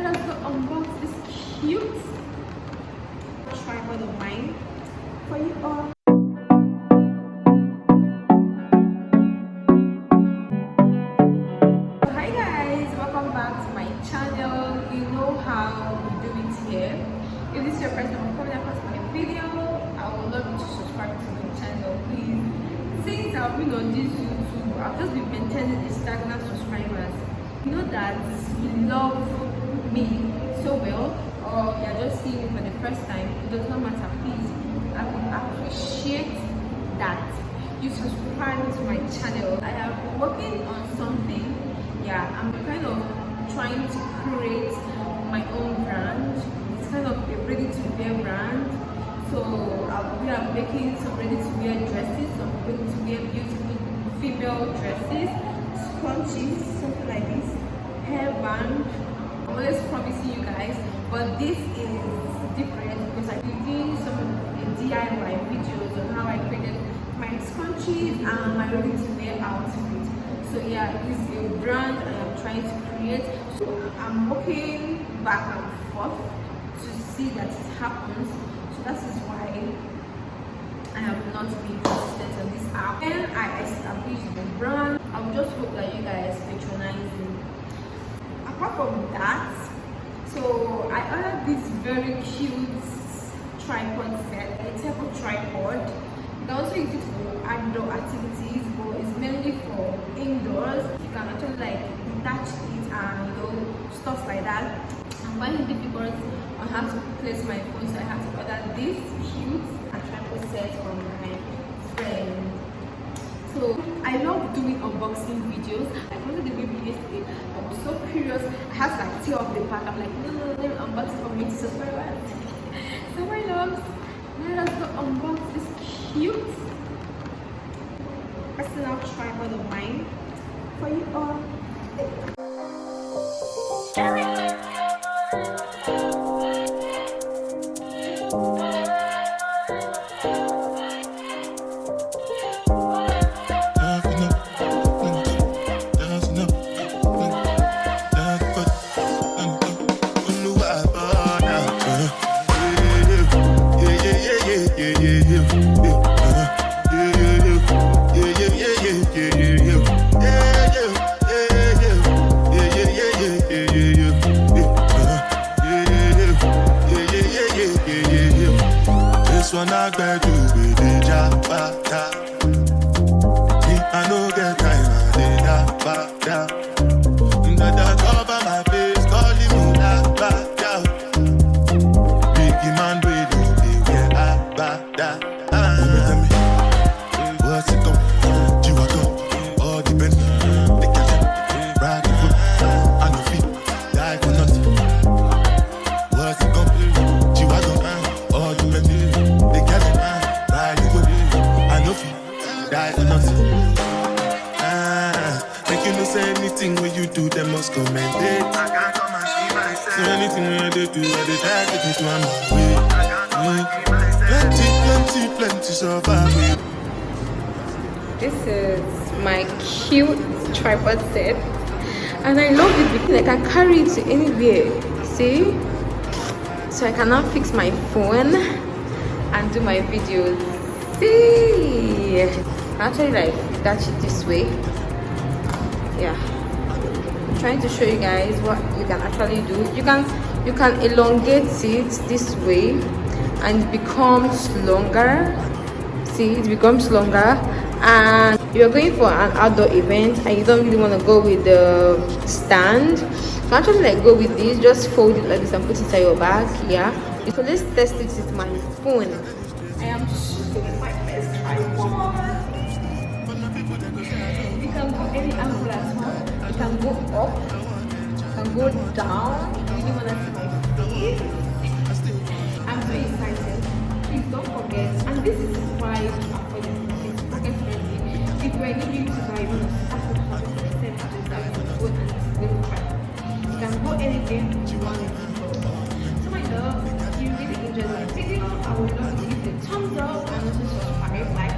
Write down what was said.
let us go unbox this cute tripod of mine for you all. Hi guys, welcome back to my channel. You know how we do it here. If this is your first time coming across my video, I would love you to subscribe to my channel, please. Since I've been on this YouTube, I've just been maintaining a stagnant subscribers. You know that you love me so well, or you're just seeing me for the first time, it does not matter. Please, I would appreciate that you subscribe to my channel. I am working on something. Yeah, I'm kind of trying to create my own brand. It's kind of a ready-to-wear brand. So we are making some ready-to-wear dresses, some ready-to-wear beautiful female dresses, scrunchies, something like this, hairband. I'm always promising you guys, but this is different because I've been doing some DIY videos on how I created my scrunchies and my ready-to-wear outfit. So yeah, it's a brand I am trying to create. So I'm working back and forth to see that it happens. So that is why I have not been consistent on this app. And I established the brand. I would just hope that you guys patronize me. Apart from that, so I ordered this very cute tripod set, a table tripod. You can also use it for outdoor activities, but it's mainly for indoors. You can actually like detach it and stuff like that. I'm finding it difficult on how to place my phone, so I have to order this cute tripod set from my friend. So I love doing unboxing videos. I wanted the baby yesterday. I was so curious. I had to like tear off the pack. I'm like, no, let me unbox it for me to subscribe. So my loves, let us go unbox this cute personal tripod of mine for you all. This one I got to be the jabata. I no get time, I did that bata. That cover my face, calling me that bata. Biggie man, we don't be where I bata. Tell me, what's it going? You are going, all depend. They can't ride the foot. I no fit, die for nothing. What's it going? You are going, all depend. They can't ride the foot. I no fit, die for nothing. Make you no say anything when you do, they must commend it. I can't come and see myself. So anything when they do, I they try to take me to my way. I can't come and see myself. Plenty survive. This is my cute tripod set, and I love it because I can carry it to anywhere. See, so I can now fix my phone and do my videos. See, actually like attach it this way. Yeah, I'm trying to show you guys what you can actually do. You can elongate it this way and it becomes longer. See, it becomes longer. And you're going for an outdoor event and you don't really want to go with the stand, you can actually like go with this. Just fold it like this and put it inside your bag. Yeah, so let's test it with my phone. I am shooting my best tripod. You can go any angle at all. You can go up, you can go down. You really want to see my face. I'm so excited. Please don't forget, and this is why it's pocket friendly. If you are needing to buy one, you can go anywhere you want it to go. So my love, if you really enjoyed my video, I would love you to give it a thumbs up and also subscribe, like,